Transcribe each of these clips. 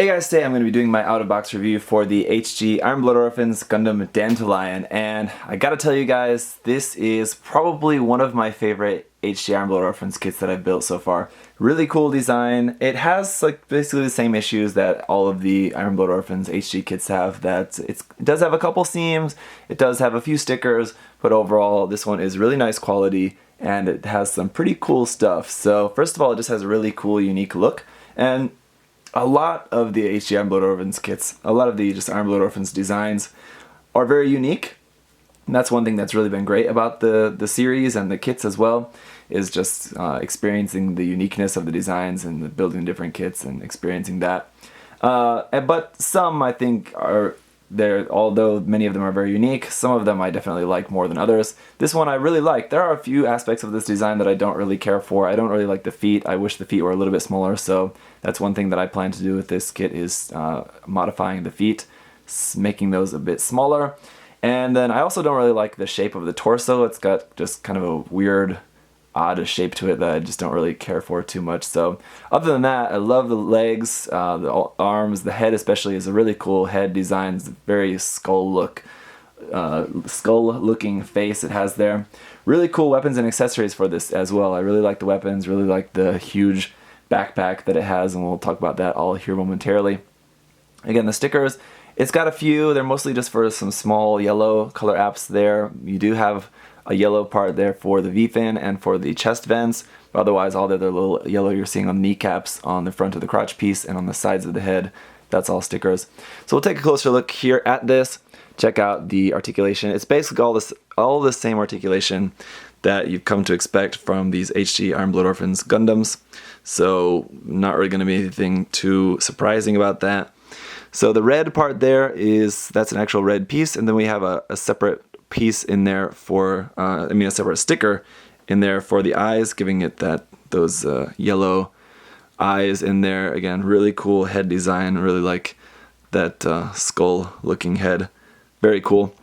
Hey guys, today I'm going to be doing my out-of-box review for the HG Iron Blood Orphans Gundam Dantalion, and I gotta tell you guys, this is probably one of my favorite HG Iron Blood Orphans kits that I've built so far. Really cool design. It has like basically the same issues that all of the Iron Blood Orphans HG kits have, that it does have a couple seams, it does have a few stickers, but overall this one is really nice quality and it has some pretty cool stuff. So first of all, it just has a really cool, unique look, and a lot of the HG Iron Blood Orphans kits, a lot of the just Iron Blood Orphans designs are very unique. And that's one thing that's really been great about the series and the kits as well, is just experiencing the uniqueness of the designs and the building different kits and experiencing that. But some I think are there, although many of them are very unique, some of them I definitely like more than others. This one I really like. There are a few aspects of this design that I don't really care for. I don't really like the feet. I wish the feet were a little bit smaller, so that's one thing that I plan to do with this kit, is modifying the feet, making those a bit smaller. And then I also don't really like the shape of the torso. It's got just kind of a weird, odd shape to it that I just don't really care for too much. So other than that, I love the legs, the arms, the head especially is a really cool head design. It's a very skull-looking face it has there. Really cool weapons and accessories for this as well. I really like the weapons, really like the huge backpack that it has, and we'll talk about that all here momentarily. Again, the stickers, it's got a few. They're mostly just for some small yellow color apps there. You do have a yellow part there for the V-fin and for the chest vents, but otherwise all the other little yellow you're seeing on the kneecaps, on the front of the crotch piece, and on the sides of the head, that's all stickers. So we'll take a closer look here at this, check out the articulation. It's basically all the same articulation that you've come to expect from these HG Iron Blood Orphans Gundams, so not really going to be anything too surprising about that. So the red part there that's an actual red piece, and then we have a separate piece in there for, a separate sticker in there for the eyes, giving it those yellow eyes in there. Again, really cool head design. Really like that skull-looking head. Very cool.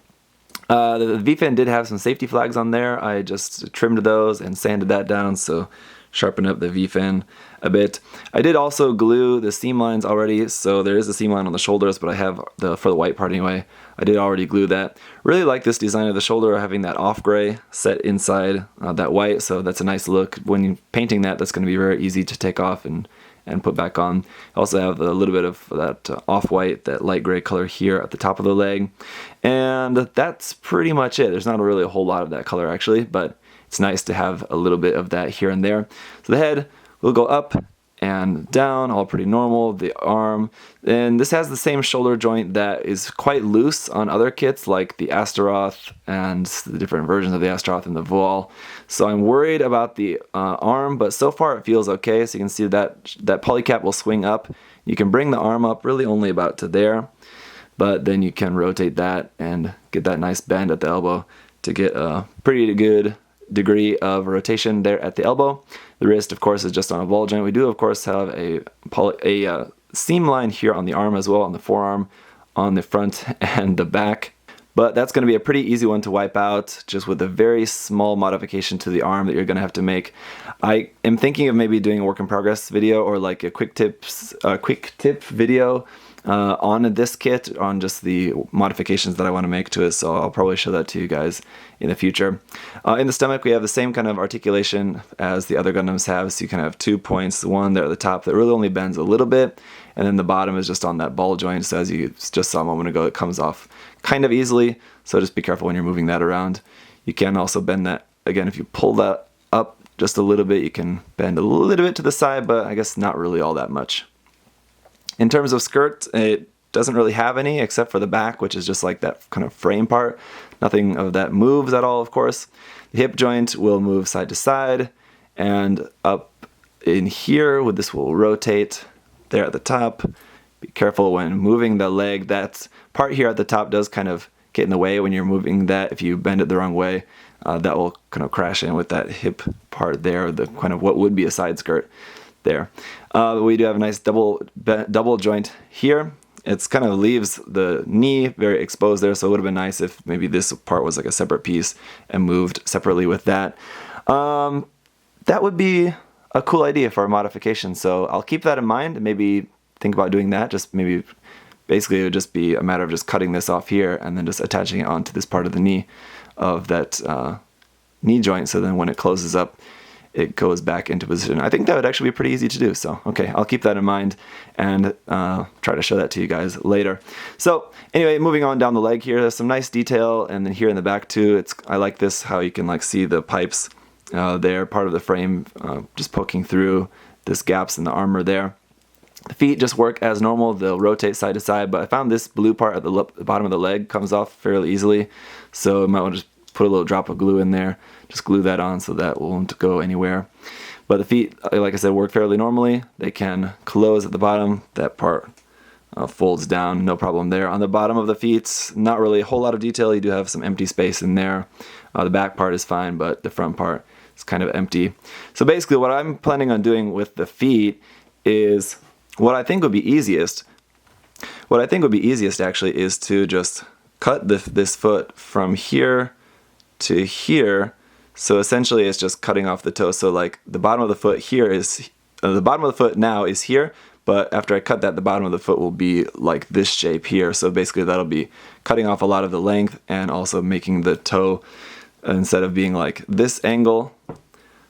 The V-fin did have some safety flags on there. I just trimmed those and sanded that down, so sharpen up the V-fin a bit. I did also glue the seam lines already, so there is a seam line on the shoulders, but I have for the white part anyway, I did already glue that. Really like this design of the shoulder, having that off gray set inside that white, so that's a nice look. When you're painting that, that's going to be very easy to take off and put back on. I also have a little bit of that off-white, that light gray color here at the top of the leg, and that's pretty much it. There's not really a whole lot of that color actually, but it's nice to have a little bit of that here and there. So the head will go up and down, all pretty normal. The arm, and this has the same shoulder joint that is quite loose on other kits like the Astaroth and the different versions of the Astaroth and the Vol. So I'm worried about the arm, but so far it feels okay. So you can see that polycap will swing up. You can bring the arm up really only about to there, but then you can rotate that and get that nice bend at the elbow to get a pretty good degree of rotation there at the elbow. The wrist, of course, is just on a ball joint. We do, of course, have a seam line here on the arm as well, on the forearm, on the front and the back. But that's going to be a pretty easy one to wipe out, just with a very small modification to the arm that you're going to have to make. I am thinking of maybe doing a work in progress video, or like a quick tip video on this kit, on just the modifications that I want to make to it, so I'll probably show that to you guys in the future. In the stomach, we have the same kind of articulation as the other Gundams have, so you can have 2 points, one there at the top that really only bends a little bit, and then the bottom is just on that ball joint, so as you just saw a moment ago, it comes off kind of easily, so just be careful when you're moving that around. You can also bend that, again, if you pull that up just a little bit, you can bend a little bit to the side, but I guess not really all that much. In terms of skirt, it doesn't really have any except for the back, which is just like that kind of frame part. Nothing of that moves at all, of course. The hip joint will move side to side, and up in here, with this will rotate there at the top. Be careful when moving the leg. That part here at the top does kind of get in the way when you're moving that. If you bend it the wrong way, that will kind of crash in with that hip part there, the kind of what would be a side skirt there. We do have a nice double joint here. It's kind of leaves the knee very exposed there, so it would have been nice if maybe this part was like a separate piece and moved separately with that. That would be a cool idea for a modification, so I'll keep that in mind and maybe think about doing that. Just maybe, basically it would just be a matter of just cutting this off here and then just attaching it onto this part of the knee of that knee joint, so then when it closes up, it goes back into position. I think that would actually be pretty easy to do. So, okay, I'll keep that in mind and try to show that to you guys later. So anyway, moving on down the leg here, there's some nice detail, and then here in the back too, I like this, how you can like see the pipes there, part of the frame just poking through this gaps in the armor there. The feet just work as normal. They'll rotate side to side, but I found this blue part at the bottom of the leg comes off fairly easily, so you might want to just put a little drop of glue in there, just glue that on so that won't go anywhere. But the feet, like I said, work fairly normally. They can close at the bottom. That part folds down, no problem there. On the bottom of the feet, not really a whole lot of detail. You do have some empty space in there. The back part is fine, but the front part is kind of empty. So basically what I'm planning on doing with the feet is what I think would be easiest. What I think would be easiest actually is to just cut this foot from here to here. So essentially it's just cutting off the toe. So like the bottom of the foot here is, the bottom of the foot now is here, but after I cut that, the bottom of the foot will be like this shape here. So basically that'll be cutting off a lot of the length and also making the toe, instead of being like this angle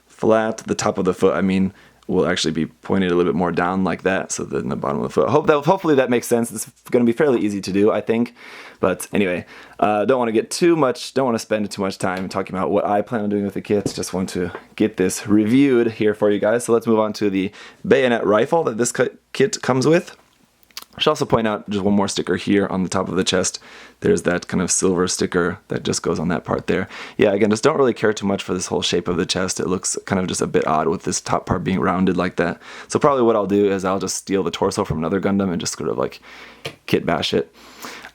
flat, the top of the foot, I mean, will actually be pointed a little bit more down like that, so then the bottom of the foot. Hopefully that makes sense. It's going to be fairly easy to do, I think. But anyway, don't want to spend too much time talking about what I plan on doing with the kits. Just want to get this reviewed here for you guys. So let's move on to the bayonet rifle that this kit comes with. I should also point out just one more sticker here on the top of the chest. There's that kind of silver sticker that just goes on that part there. Yeah, again, just don't really care too much for this whole shape of the chest. It looks kind of just a bit odd with this top part being rounded like that. So probably what I'll do is I'll just steal the torso from another Gundam and just sort of like kit bash it.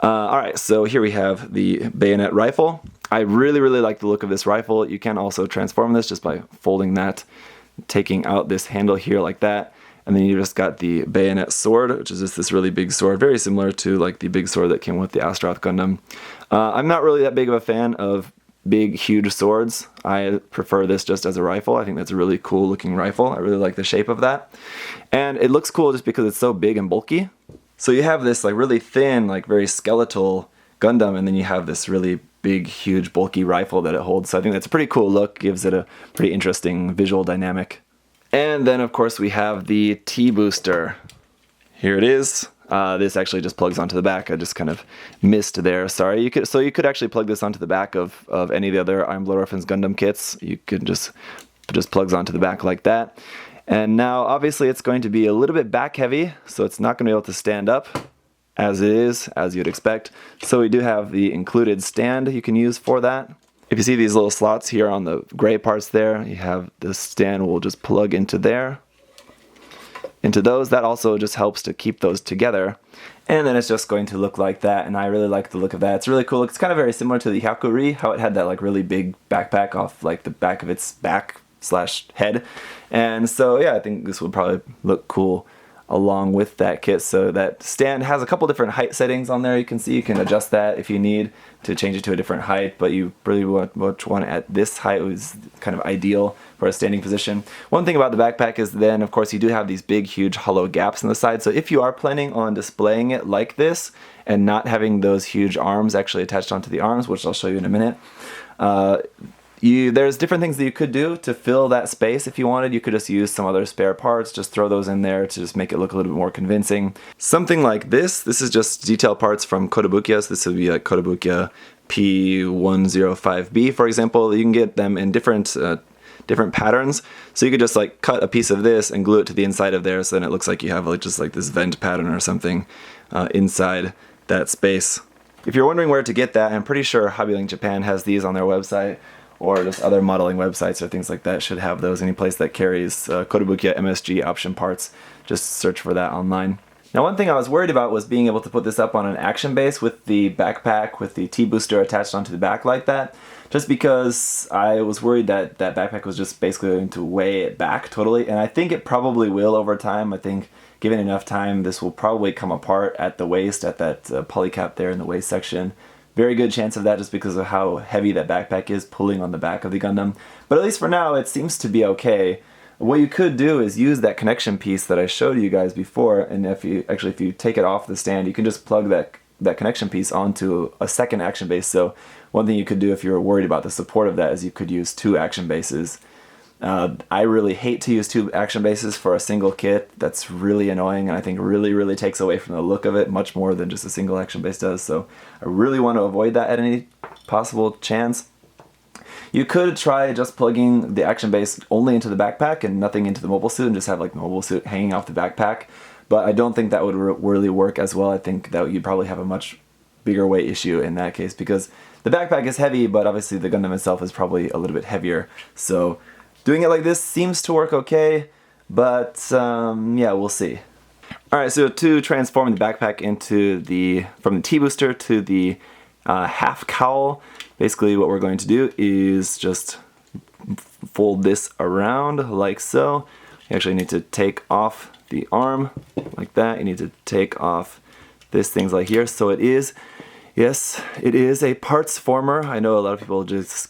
Alright, so here we have the bayonet rifle. I really like the look of this rifle. You can also transform this just by folding that, taking out this handle here like that. And then you just got the bayonet sword, which is just this really big sword, very similar to like the big sword that came with the Astaroth Gundam. I'm not really that big of a fan of big, huge swords. I prefer this just as a rifle. I think that's a really cool looking rifle. I really like the shape of that. And it looks cool just because it's so big and bulky. So you have this like really thin, like very skeletal Gundam, and then you have this really big, huge, bulky rifle that it holds. So I think that's a pretty cool look, gives it a pretty interesting visual dynamic. And then, of course, we have the T-booster. Here it is. This actually just plugs onto the back. I just kind of missed there. Sorry. You could actually plug this onto the back of any of the other Iron Blood Orphans Gundam kits. You could just plugs onto the back like that. And now, obviously, it's going to be a little bit back heavy, so it's not going to be able to stand up as it is, as you'd expect. So we do have the included stand you can use for that. If you see these little slots here on the gray parts there, you have the stand will just plug into there, into those. That also just helps to keep those together. And then it's just going to look like that, and I really like the look of that. It's really cool. It's kind of very similar to the Hyakuri, how it had that like really big backpack off like the back of its back/head. And so yeah, I think this would probably look cool along with that kit. So that stand has a couple different height settings on there. You can see you can adjust that if you need to change it to a different height, but you really want one at this height is kind of ideal for a standing position. One thing about the backpack is then, of course, you do have these big, huge hollow gaps in the side. So if you are planning on displaying it like this and not having those huge arms actually attached onto the arms, which I'll show you in a minute, there's different things that you could do to fill that space if you wanted. You could just use some other spare parts, just throw those in there to just make it look a little bit more convincing. Something like this is just detail parts from Kotobukiya. So this would be like Kotobukiya P105B, for example. You can get them in different patterns. So you could just like cut a piece of this and glue it to the inside of there, so then it looks like you have like just like this vent pattern or something inside that space. If you're wondering where to get that, I'm pretty sure Hobby Link Japan has these on their website, or just other modeling websites or things like that should have those. Any place that carries Kotobukiya MSG option parts, just search for that online. Now, one thing I was worried about was being able to put this up on an action base with the backpack, with the T-booster attached onto the back like that, just because I was worried that that backpack was just basically going to weigh it back totally, and I think it probably will over time. I think given enough time, this will probably come apart at the waist, at that polycap there in the waist section. Very good chance of that just because of how heavy that backpack is pulling on the back of the Gundam. But at least for now, it seems to be okay. What you could do is use that connection piece that I showed you guys before, and if you take it off the stand, you can just plug that connection piece onto a second action base. So one thing you could do if you're worried about the support of that is you could use 2 action bases. I really hate to use 2 action bases for a single kit. That's really annoying, and I think really takes away from the look of it much more than just a single action base does. So I really want to avoid that at any possible chance. You could try just plugging the action base only into the backpack and nothing into the mobile suit, and just have like the mobile suit hanging off the backpack. But I don't think that would really work as well. I think that you'd probably have a much bigger weight issue in that case, because the backpack is heavy, but obviously the Gundam itself is probably a little bit heavier. So doing it like this seems to work okay, but yeah, we'll see. Alright, so to transform the backpack from the T-booster to the half cowl, basically what we're going to do is just fold this around like so. You actually need to take off the arm like that. You need to take off this things like here. So it is a parts former. I know a lot of people just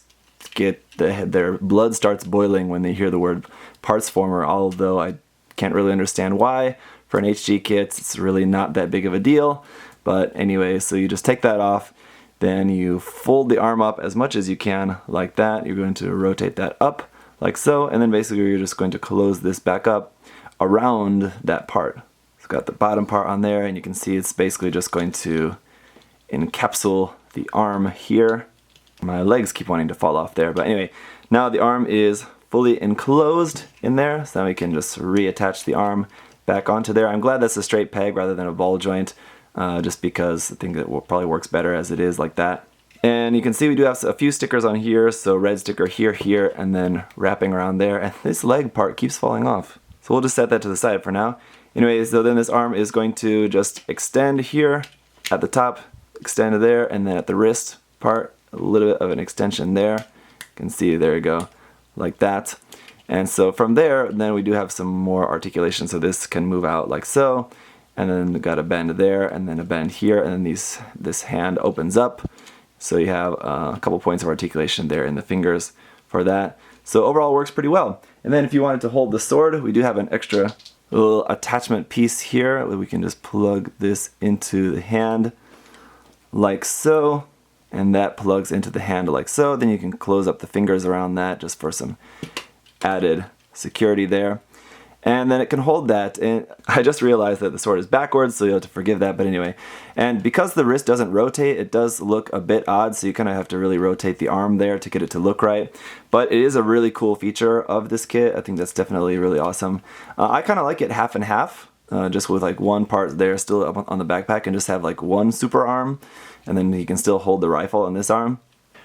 get their blood starts boiling when they hear the word parts former, although I can't really understand why. For an HG kit, it's really not that big of a deal. But anyway, so you just take that off, then you fold the arm up as much as you can like that. You're going to rotate that up like so, and then basically you're just going to close this back up around that part. It's got the bottom part on there, and you can see it's basically just going to encapsulate the arm here. My legs keep wanting to fall off there, but anyway, now the arm is fully enclosed in there, so now we can just reattach the arm back onto there. I'm glad that's a straight peg rather than a ball joint, just because I think it probably works better as it is like that. And you can see we do have a few stickers on here, so red sticker here, and then wrapping around there, and this leg part keeps falling off. So we'll just set that to the side for now. Anyway, so then this arm is going to just extend here at the top, extend there, and then at the wrist part, a little bit of an extension there. You can see, there you go, like that. And so from there, then we do have some more articulation, so this can move out like so, and then we've got a bend there, and then a bend here, and then this hand opens up. So you have a couple points of articulation there in the fingers for that. So overall it works pretty well. And then if you wanted to hold the sword, we do have an extra little attachment piece here. We can just plug this into the hand like so, and that plugs into the hand like so. Then you can close up the fingers around that just for some added security there. And then it can hold that, and I just realized that the sword is backwards, so you'll have to forgive that, but anyway. And because the wrist doesn't rotate, it does look a bit odd, so you kind of have to really rotate the arm there to get it to look right. But it is a really cool feature of this kit. I think that's definitely really awesome. I kind of like it half and half, just with like one part there still up on the backpack, and just have like one super arm, and then you can still hold the rifle on this arm.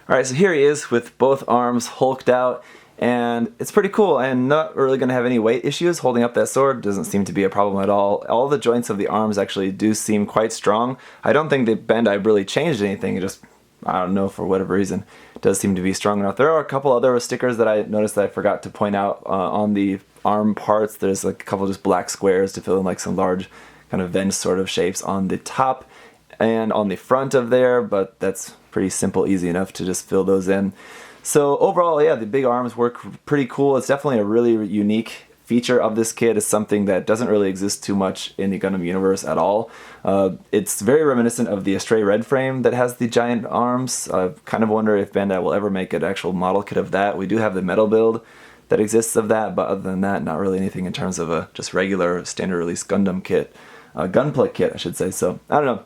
Alright, so here he is with both arms hulked out. And it's pretty cool, and not really going to have any weight issues. Holding up that sword doesn't seem to be a problem at all. All the joints of the arms actually do seem quite strong. I don't think the Bandai really changed anything. It just, I don't know, for whatever reason, it does seem to be strong enough. There are a couple other stickers that I noticed that I forgot to point out on the arm parts. There's like a couple just black squares to fill in like some large kind of vent sort of shapes on the top and on the front of there, but that's pretty simple, easy enough to just fill those in. So overall, yeah, the big arms work pretty cool. It's definitely a really unique feature of this kit. It's something that doesn't really exist too much in the Gundam universe at all. It's very reminiscent of the Astray Red frame that has the giant arms. I kind of wonder if Bandai will ever make an actual model kit of that. We do have the metal build that exists of that, but other than that, not really anything in terms of a just regular standard release Gundam kit. Gunpla kit, I should say. So, I don't know.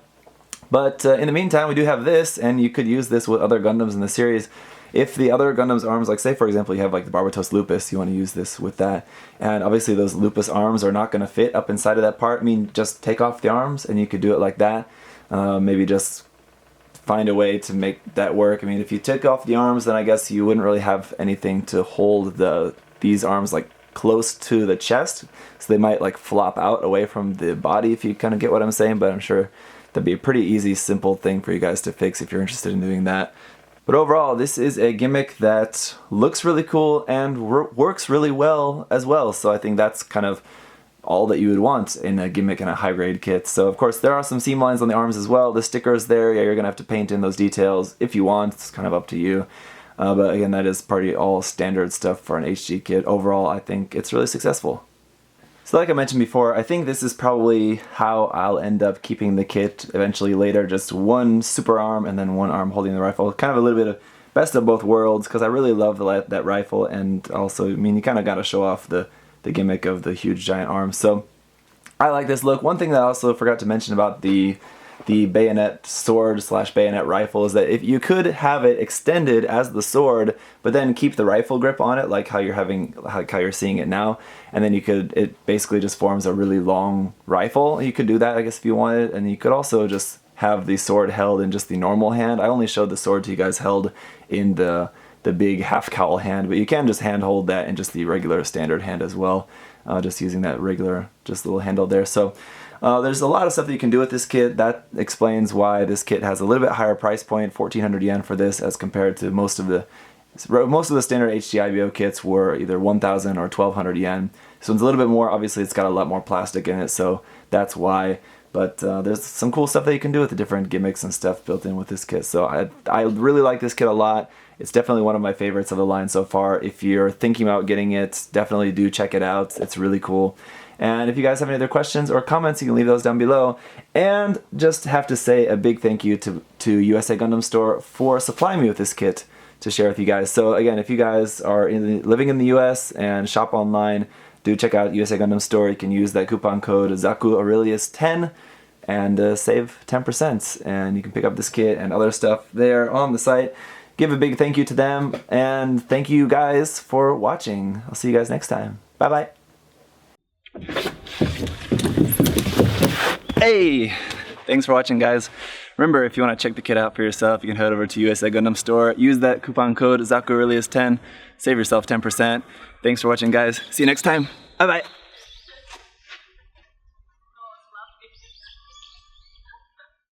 But in the meantime, we do have this, and you could use this with other Gundams in the series. If the other Gundam's arms, like say for example you have like the Barbatos Lupus, you want to use this with that, and obviously those Lupus arms are not going to fit up inside of that part. I mean, just take off the arms and you could do it like that. Maybe just find a way to make that work. I mean, if you take off the arms, then I guess you wouldn't really have anything to hold these arms like close to the chest, so they might like flop out away from the body, if you kind of get what I'm saying. But I'm sure that'd be a pretty easy, simple thing for you guys to fix if you're interested in doing that. But overall, this is a gimmick that looks really cool and works really well as well. So I think that's kind of all that you would want in a gimmick in a high-grade kit. So of course there are some seam lines on the arms as well. The stickers there, yeah, you're going to have to paint in those details if you want. It's kind of up to you. But again, that is pretty all standard stuff for an HG kit. Overall, I think it's really successful. So like I mentioned before, I think this is probably how I'll end up keeping the kit eventually later. Just one super arm and then one arm holding the rifle. Kind of a little bit of best of both worlds, because I really love that rifle, and also, I mean, you kind of got to show off the gimmick of the huge giant arm. So I like this look. One thing that I also forgot to mention about the bayonet sword / bayonet rifle is that if you could have it extended as the sword, but then keep the rifle grip on it, like how you're seeing it now, and then it basically just forms a really long rifle. You could do that, I guess, if you wanted, and you could also just have the sword held in just the normal hand. I only showed the sword to you guys held in the big half cowl hand, but you can just hand hold that in just the regular standard hand as well, just using that regular just little handle there. So there's a lot of stuff that you can do with this kit. That explains why this kit has a little bit higher price point, 1,400 yen for this, as compared to most of the standard HGIBO kits were either 1,000 or 1,200 yen. This one's a little bit more. Obviously, it's got a lot more plastic in it, so that's why. But there's some cool stuff that you can do with the different gimmicks and stuff built in with this kit. So I really like this kit a lot. It's definitely one of my favorites of the line so far. If you're thinking about getting it, definitely do check it out. It's really cool. And if you guys have any other questions or comments, you can leave those down below. And just have to say a big thank you to USA Gundam Store for supplying me with this kit to share with you guys. So again, if you guys are living in the US and shop online, do check out USA Gundam Store. You can use that coupon code ZakuAurelius10 and save 10%. And you can pick up this kit and other stuff there on the site. Give a big thank you to them, and thank you guys for watching. I'll see you guys next time. Bye-bye. Hey! Thanks for watching, guys. Remember, if you want to check the kit out for yourself, you can head over to USA Gundam Store. Use that coupon code ZakuAurelius10. Save yourself 10%. Thanks for watching, guys. See you next time. Bye-bye.